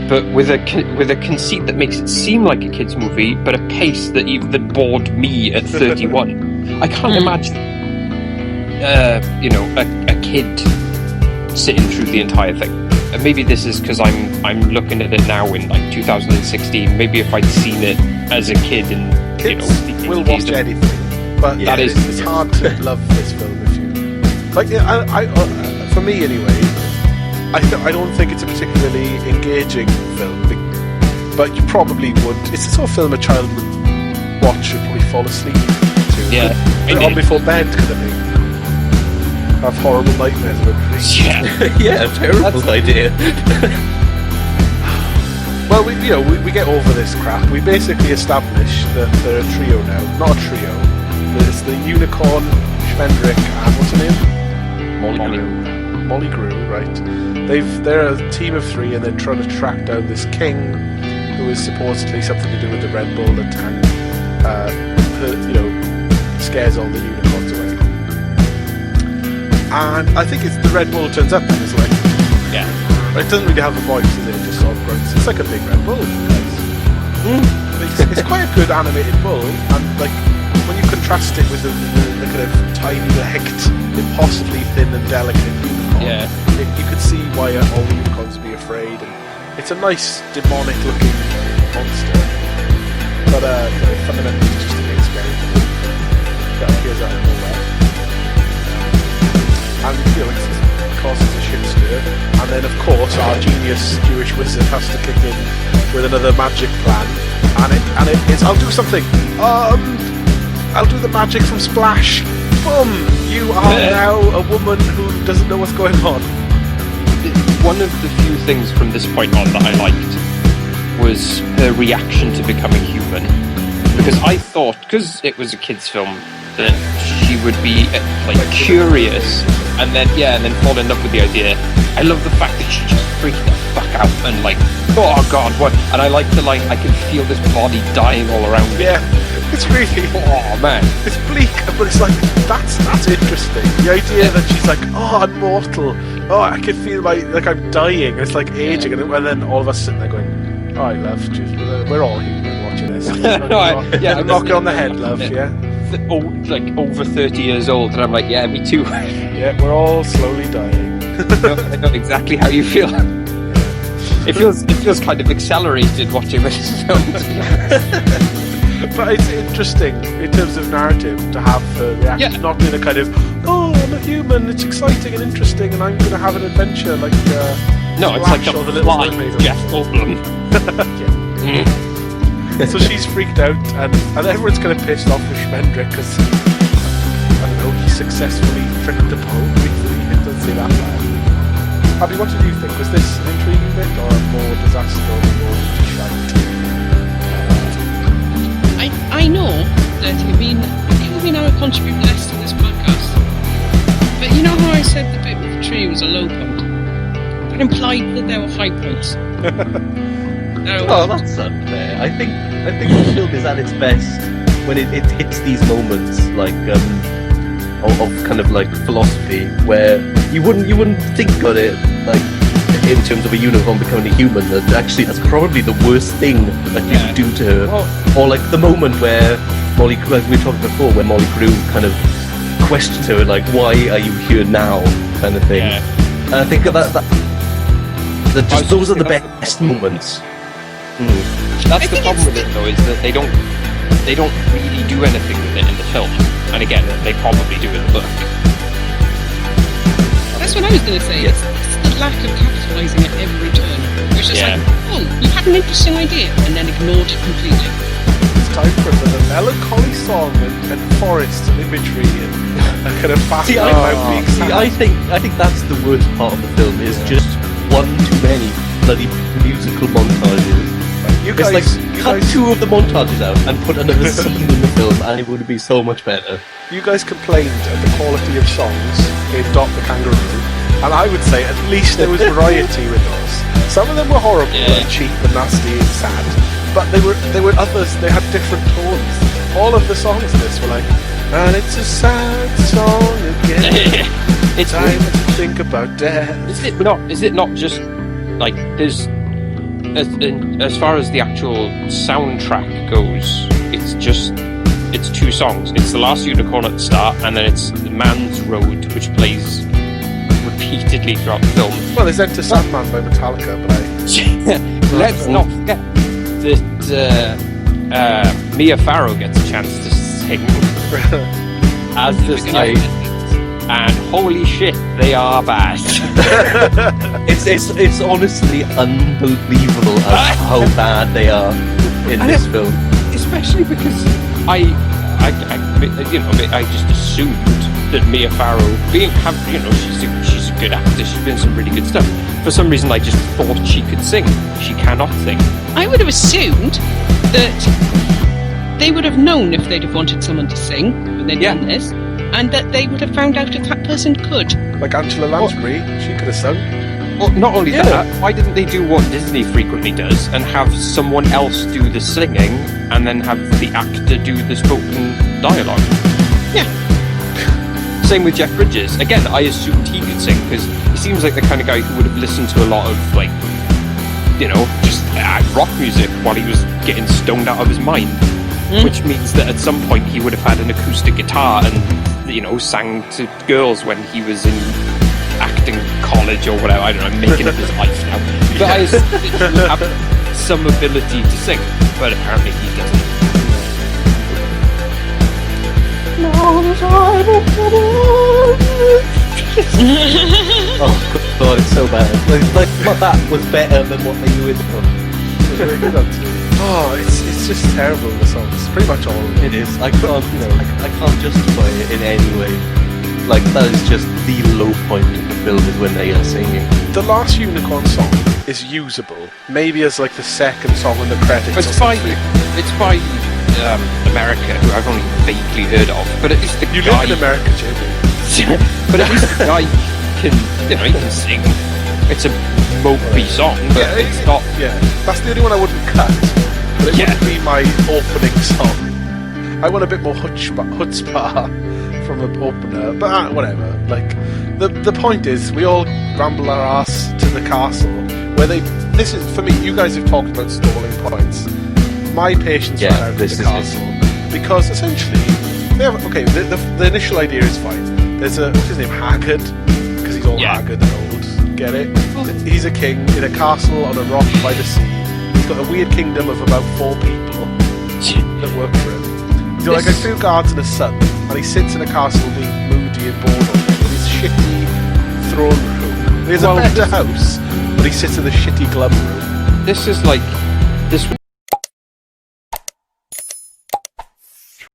but with a conceit that makes it seem like a kids' movie, but a pace that bored me at 31. I can't imagine, a kid sitting through the entire thing. And maybe this is because I'm looking at it now in like 2016. Maybe if I'd seen it as a kid and kids will watch anything, but it's hard to love this film if you like. For me anyway, I don't think it's a particularly engaging film, but you probably would. It's the sort of film a child would watch and probably fall asleep to. Yeah, on before bed kind of thing. Have horrible nightmares about it. Yeah, terrible idea. Well, we get over this crap. We basically establish that they're a trio now. Not a trio. There's the Unicorn, Schmendrick, and what's her name? Molly Grew, right? They're a team of 3, and they're trying to track down this king who is supposedly something to do with the Red Bull and scares all the unicorns away. And I think it's the Red Bull turns up and it's like, yeah, it doesn't really have a voice, is it? It just sort of grunts. It's like a big Red Bull, guys. It's quite a good animated bull, and like when you contrast it with the kind of tiny-legged, impossibly thin and delicate unicorn, you could see why all the unicorns would be afraid. And it's a nice demonic-looking monster, but fundamentally it's just a big scary thing that appears out of nowhere. And it causes a shit stir, and then of course our genius Jewish wizard has to kick in with another magic plan, and it's I'll do something. I'll do the magic from Splash. Boom! You are now a woman who doesn't know what's going on. One of the few things from this point on that I liked was her reaction to becoming human, because I thought, because it was a kids' film, that she would be like curious and then fall in love with the idea. I love the fact that she just freaked the fuck out and like, oh god, what? And I like the I can feel this body dying all around me. Yeah, it's really, oh man, it's bleak, but it's like that's interesting. The idea that she's like, oh, I'm mortal. Oh, I can feel like I'm dying. It's like aging, and then all of us sitting there going, all right, love, we're all human watching this. I'm knocking on the head, love. Yeah. Over 30 years old, and I'm like, yeah, me too. Yeah, we're all slowly dying. I know exactly how you feel. It feels kind of accelerated watching this film. But it's interesting in terms of narrative to have her reaction, not in a kind of, oh, I'm a human, it's exciting and interesting, and I'm going to have an adventure like. No, it's like the fly Jeff Goldblum. So she's freaked out, and everyone's kind of pissed off with Schmendrick because, I don't know, he successfully tricked the pole briefly. It doesn't say that bad. Abby, what did you think? Was this an intriguing bit or a more disaster or more shite? I know that you've been able to contribute less to this podcast, but you know how I said the bit with the tree was a low point? That implied that there were high points. Oh, that's unfair. I think the film is at its best when it hits these moments like of kind of like philosophy where you wouldn't think about it like in terms of a unicorn becoming a human. That actually that's probably the worst thing that you could do to her. Or like the moment where Molly, like we were talking before, where Molly Grew kind of questions her like, "Why are you here now?" kind of thing. And I think that those are the best moments. That's the problem with it, though, is that they don't really do anything with it in the film. And again, they probably do in the book. That's what I was going to say. It's the lack of capitalising at every turn. It's just like, oh, you had an interesting idea, and then ignored it completely. It's time for a melancholy song and forests and imagery and a kind of fast I think that's the worst part of the film is just one too many bloody musical montages. Cut 2 of the montages out and put another scene in the film, and it would be so much better. You guys complained at the quality of songs in Dot the Kangaroo, and I would say at least there was variety with those. Some of them were horrible and cheap and nasty and sad, but they were others. They had different tones. All of the songs in this were like, and it's a sad song again. It's time to think about death. Is it not just like there's as far as the actual soundtrack goes, it's two songs. It's The Last Unicorn at the start, and then it's The Man's Road, which plays repeatedly throughout the film. Well, there's Enter Sandman by Metallica, but Let's not forget that Mia Farrow gets a chance to sing as the Snake, and holy shit, they are bad. It's honestly unbelievable how bad they are in this film. Especially because I just assumed that Mia Farrow, she's a good actor, she's been in some really good stuff. For some reason, I just thought she could sing. She cannot sing. I would have assumed that they would have known if they'd have wanted someone to sing when they'd done this, and that they would have found out if that person could. like Angela Lansbury, she could have sung. Well, not only that, why didn't they do what Disney frequently does and have someone else do the singing and then have the actor do the spoken dialogue? Yeah. Same with Jeff Bridges. Again, I assumed he could sing because he seems like the kind of guy who would have listened to a lot of, like, just rock music while he was getting stoned out of his mind. Which means that at some point he would have had an acoustic guitar and, sang to girls when he was in acting college or whatever. I don't know, I'm making up his life now. But I assume that he would have some ability to sing, but apparently he doesn't. Oh god, it's so bad. Like that was better than what they do in the film. Oh, it's just terrible, the song. It's pretty much all of it. It is. I can't justify it in any way. Like, that is just the low point of the film is when they are singing. The Last Unicorn song is usable, maybe as like the second song in the credits. It's by America, who I've only vaguely heard of, but at least the You guy... live in America, Jimmy. But at least the guy can, he can sing. It's a mopey song, but it's not... Yeah, that's the only one I wouldn't cut. But it wouldn't be my opening song. I want a bit more chutzpah from the opener, but whatever. Like, the point is, we all ramble our ass to the castle, where this is, for me, you guys have talked about stalling points. My patience ran out with the castle. Because, essentially, they have, the initial idea is fine. There's what's his name, Haggard? Because he's all haggard and old. Get it? He's a king in a castle on a rock by the sea. He's got a weird kingdom of about 4 people that work for him. He's got like a 2 guards and a son, and he sits in a castle being moody and bored with his shitty throne room. He has a better house, but he sits in the shitty glum room. This is like... This